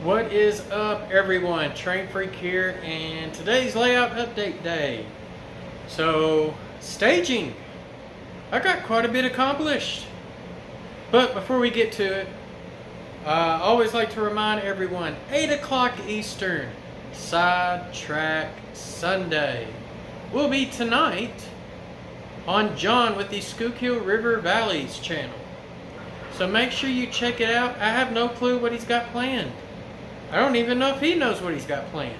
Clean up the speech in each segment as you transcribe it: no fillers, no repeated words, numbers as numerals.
What is up, everyone? Train Freak here, and today's layout update day. So, staging. I got quite a bit accomplished. But before we get to it, I always like to remind everyone, 8 o'clock Eastern, Sidetrack Sunday will be tonight on John with the Schuylkill River Valleys channel. So make sure you check it out. I have no clue what he's got planned. I don't even know if he knows what he's got planned.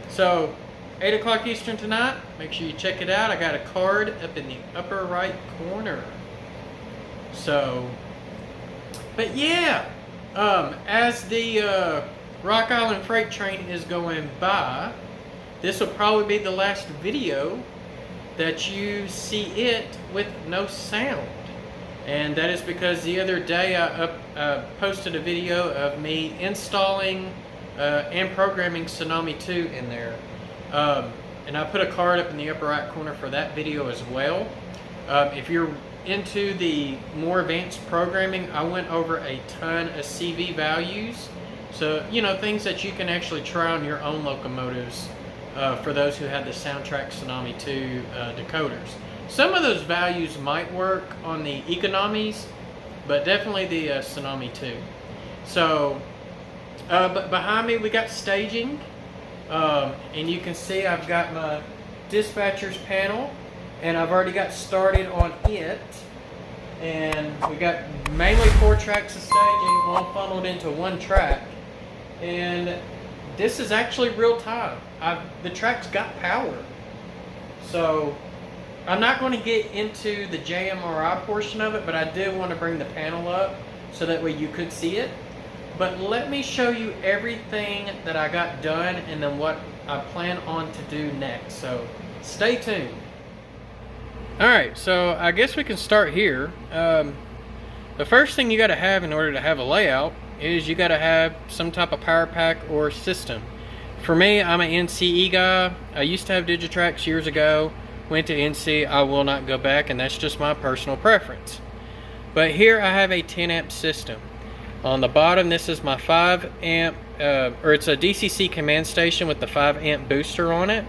So, 8 o'clock Eastern tonight, make sure you check it out. I got a card up in the upper right corner. So, but yeah, as the Rock Island freight train is going by, this will probably be the last video that you see it with no sound. And that is because the other day I posted a video of me installing and programming Tsunami 2 in there. And I put a card up in the upper right corner for that video as well. If you're into the more advanced programming, I went over a ton of CV values. So, you know, things that you can actually try on your own locomotives for those who have the Soundtrack Tsunami 2 decoders. Some of those values might work on the economies, but definitely the Tsunami 2. So, but behind me we got staging, and you can see I've got my dispatcher's panel, and I've already got started on it. And we got mainly 4 tracks of staging, all funneled into one track. And this is actually real time. The track's got power. So, I'm not going to get into the JMRI portion of it, but I did want to bring the panel up so that way you could see it. But let me show you everything that I got done and then what I plan on to do next. So stay tuned. Alright, so I guess we can start here. The first thing you got to have in order to have a layout is you got to have some type of power pack or system. For me, I'm an NCE guy. I used to have Digitrax years ago. Went to NCE, I will not go back, and that's just my personal preference. But here I have a 10 amp system. On the bottom, this is my 5 amp, or it's a DCC command station with the 5 amp booster on it.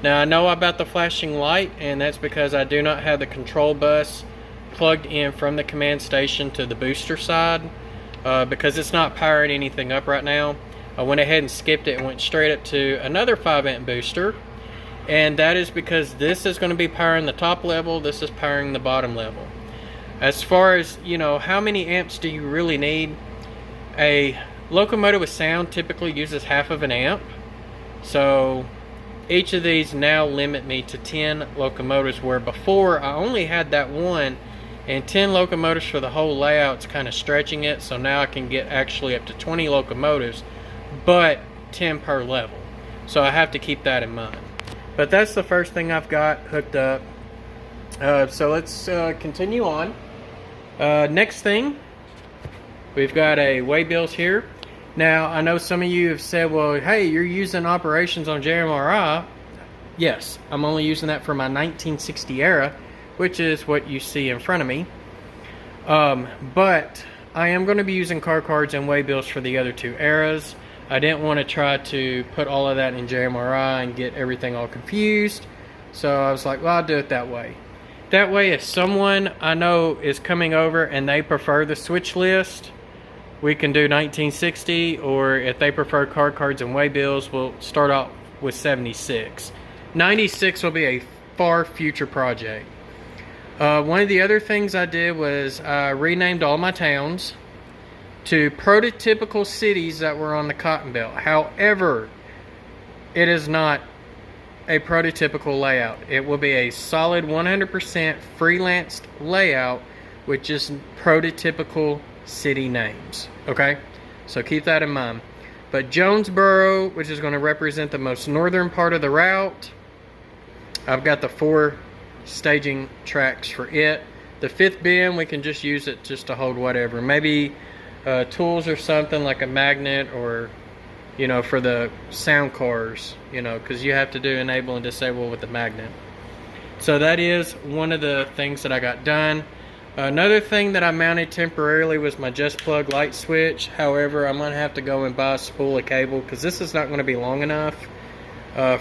Now I know about the flashing light, and that's because I do not have the control bus plugged in from the command station to the booster side, because it's not powering anything up right now. I went ahead and skipped it and went straight up to another 5 amp booster. And that is because this is going to be powering the top level, this is powering the bottom level. As far as, you know, how many amps do you really need? A locomotive with sound typically uses half of an amp. So each of these now limit me to 10 locomotives, where before I only had that one, and 10 locomotives for the whole layout's kind of stretching it. So now I can get actually up to 20 locomotives, but 10 per level. So I have to keep that in mind. But that's the first thing I've got hooked up. So let's continue on. Next thing, we've got a Waybills here. Now, I know some of you have said, well, hey, you're using operations on JMRI. Yes, I'm only using that for my 1960 era, which is what you see in front of me. But I am going to be using car cards and Waybills for the other 2 eras. I didn't want to try to put all of that in JMRI and get everything all confused. So I was like, well, I'll do it that way. That way, if someone I know is coming over and they prefer the switch list, we can do 1960. Or if they prefer car cards and Waybills, we'll start off with 76. 96 will be a far future project. One of the other things I did was I renamed all my towns to prototypical cities that were on the Cotton Belt. However, it is not a prototypical layout. It will be a solid 100% freelanced layout with just prototypical city names. Okay? So keep that in mind. But Jonesboro, which is going to represent the most northern part of the route, I've got the 4 staging tracks for it. The 5th bin, we can just use it just to hold whatever. Maybe tools or something like a magnet, or, you know, for the sound cars, you know, because you have to do enable and disable with the magnet. So that is one of the things that I got done. Another thing that I mounted temporarily was my just plug light switch. However, I'm going to have to go and buy a spool of cable because this is not going to be long enough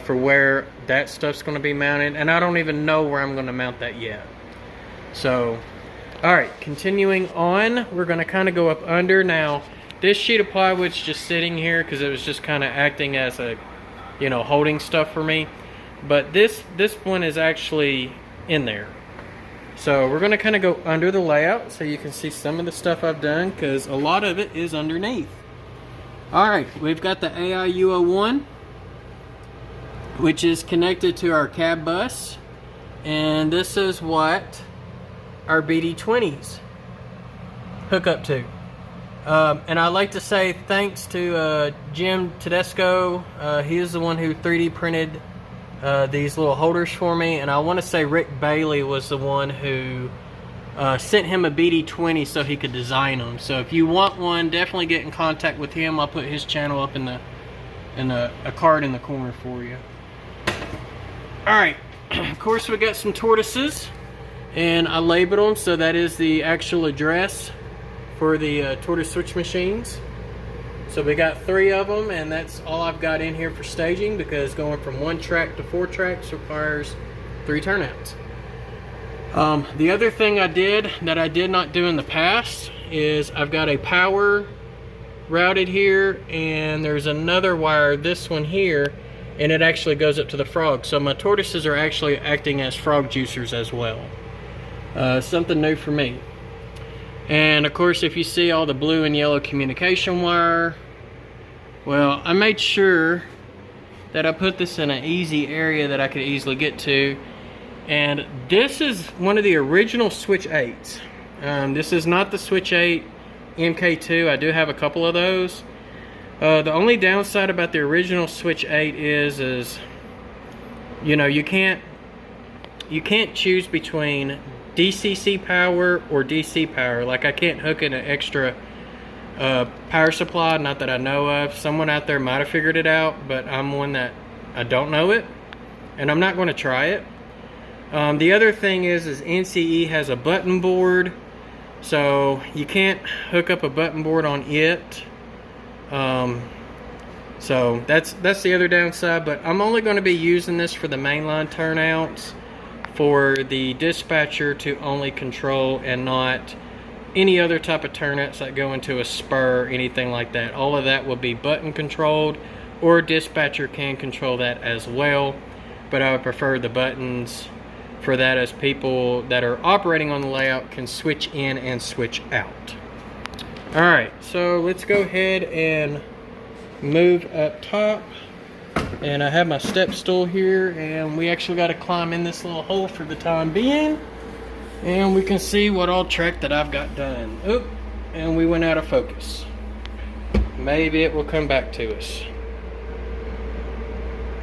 for where that stuff's going to be mounted, and I don't even know where I'm going to mount that yet. So, alright, continuing on, we're going to kind of go up under. Now, this sheet of plywood's just sitting here because it was just kind of acting as a, you know, holding stuff for me. But this one is actually in there. So we're going to kind of go under the layout so you can see some of the stuff I've done, because a lot of it is underneath. Alright, we've got the AIU-01, which is connected to our cab bus, and this is what our BD20s hook up to. And I'd like to say thanks to Jim Tedesco. He is the one who 3D printed these little holders for me, and I want to say Rick Bailey was the one who sent him a BD20 so he could design them. So if you want one, definitely get in contact with him. I'll put his channel up in a card in the corner for you. Alright, of course we got some Tortoises, and I labeled them, so that is the actual address for the Tortoise Switch Machines. So we got 3 of them, and that's all I've got in here for staging, because going from 1 track to 4 tracks requires 3 turnouts. The other thing I did that I did not do in the past is I've got a power routed here, and there's another wire, this one here, and it actually goes up to the frog. So my Tortoises are actually acting as frog juicers as well. Something new for me. And of course, if you see all the blue and yellow communication wire, well, I made sure that I put this in an easy area that I could easily get to. And this is one of the original Switch-8s. This is not the Switch-8 MK2. I do have a couple of those. The only downside about the original Switch-8 is you know, you can't choose between DCC power or DC power. Like, I can't hook in an extra power supply, not that I know of. Someone out there might have figured it out, but I'm one that I don't know it, and I'm not going to try it. The other thing is NCE has a button board, so you can't hook up a button board on it. So that's the other downside, but I'm only going to be using this for the mainline turnouts, for the dispatcher to only control, and not any other type of turnouts that go into a spur or anything like that. All of that will be button controlled, or dispatcher can control that as well, but I would prefer the buttons for that, as people that are operating on the layout can switch in and switch out. Alright, so let's go ahead and move up top. And I have my step stool here, and we actually got to climb in this little hole for the time being, and we can see what all track that I've got done. Oop, and we went out of focus. Maybe it will come back to us.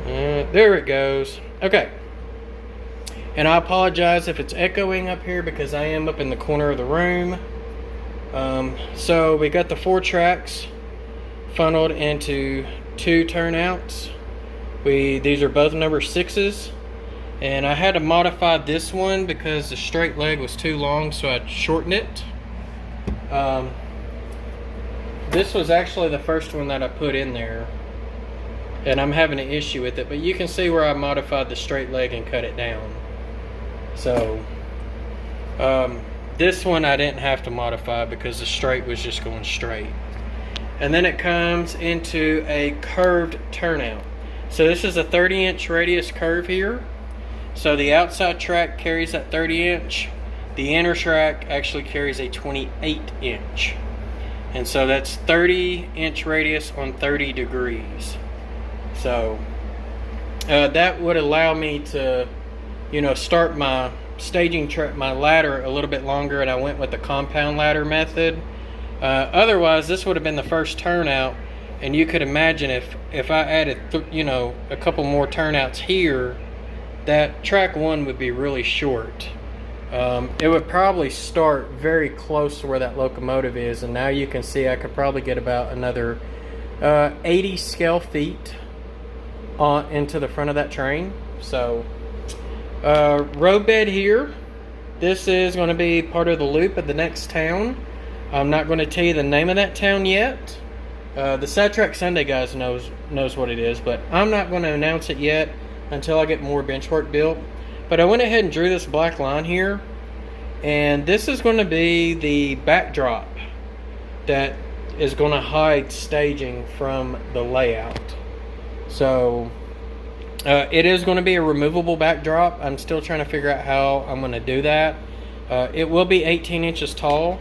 There it goes. Okay, and I apologize if it's echoing up here, because I am up in the corner of the room. So we got the 4 tracks funneled into 2 turnouts. These are both number 6s, and I had to modify this one because the straight leg was too long, so I shortened it. This was actually the first one that I put in there, and I'm having an issue with it, but you can see where I modified the straight leg and cut it down. So this one I didn't have to modify because the straight was just going straight. And then it comes into a curved turnout. So this is a 30-inch radius curve here. So the outside track carries that 30-inch. The inner track actually carries a 28-inch. And so that's 30-inch radius on 30 degrees. So that would allow me to, you know, start my staging my ladder a little bit longer, and I went with the compound ladder method. Otherwise, this would have been the first turnout, and you could imagine if I added you know, a couple more turnouts here, that track 1 would be really short. It would probably start very close to where that locomotive is, and now you can see I could probably get about another 80 scale feet into the front of that train. So road bed here, This is going to be part of the loop of the next town. I'm not going to tell you the name of that town yet. The Sidetrack Sunday guys knows what it is, but I'm not going to announce it yet until I get more bench work built. But I went ahead and drew this black line here, and this is going to be the backdrop that is going to hide staging from the layout. So it is going to be a removable backdrop. I'm still trying to figure out how I'm going to do that. It will be 18 inches tall.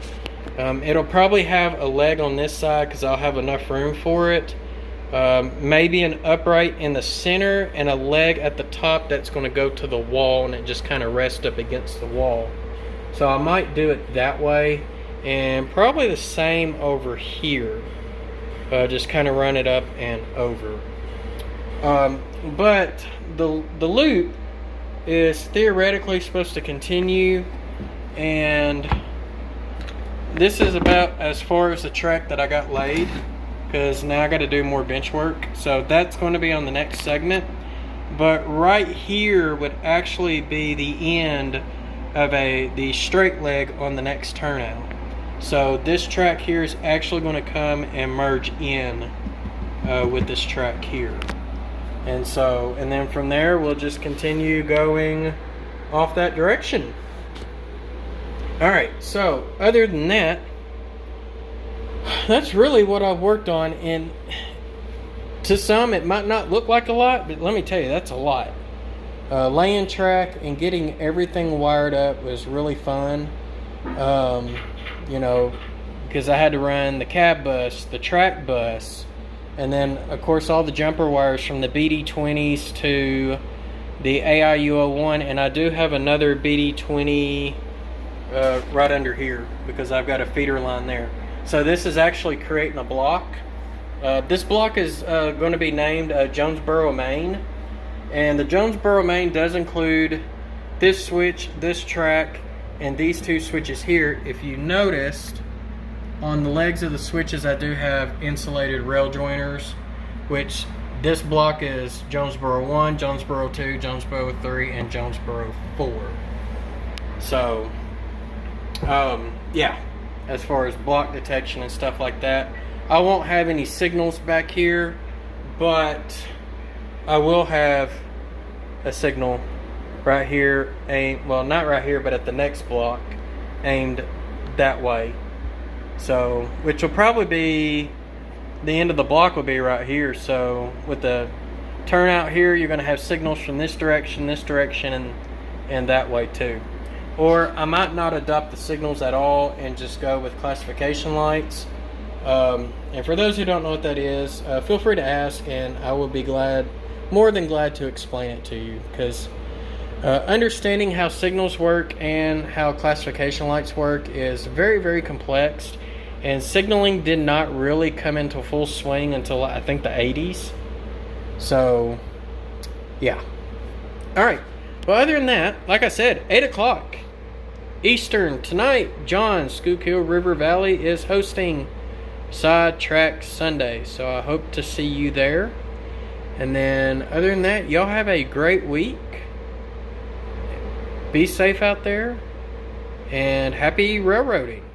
It'll probably have a leg on this side because I'll have enough room for it. Maybe an upright in the center and a leg at the top that's going to go to the wall, and it just kind of rests up against the wall. So I might do it that way, and probably the same over here. Just kind of run it up and over. But the loop is theoretically supposed to continue, and this is about as far as the track that I got laid, because now I got to do more bench work. So that's going to be on the next segment. But right here would actually be the end of the straight leg on the next turnout. So this track here is actually going to come and merge in with this track here. And then from there we'll just continue going off that direction. Alright, so other than that, that's really what I've worked on, and to some it might not look like a lot, but let me tell you, that's a lot. Laying track and getting everything wired up was really fun. You know, because I had to run the cab bus, the track bus, and then of course all the jumper wires from the BD20s to the AIU-01, and I do have another BD20 right under here because I've got a feeder line there. So this is actually creating a block. This block is going to be named Jonesboro Main, and the Jonesboro Main does include this switch, this track, and these two switches here. If you noticed, on the legs of the switches I do have insulated rail joiners, which this block is Jonesboro 1, Jonesboro 2, Jonesboro 3, and Jonesboro 4. So, yeah, as far as block detection and stuff like that, I won't have any signals back here, but I will have a signal right here, well, not right here, but at the next block, aimed that way. So, which will probably be, the end of the block will be right here. So with the turnout here, you're going to have signals from this direction, and that way too. Or I might not adopt the signals at all and just go with classification lights. And for those who don't know what that is, feel free to ask, and I will be more than glad to explain it to you, because understanding how signals work and how classification lights work is very, very complex, and signaling did not really come into full swing until I think the 80s. So yeah. Alright, well, other than that, like I said, 8 o'clock Eastern tonight, John Schuylkill River Valley is hosting Sidetrack Sunday, so I hope to see you there. And then other than that, y'all have a great week. Be safe out there, and happy railroading.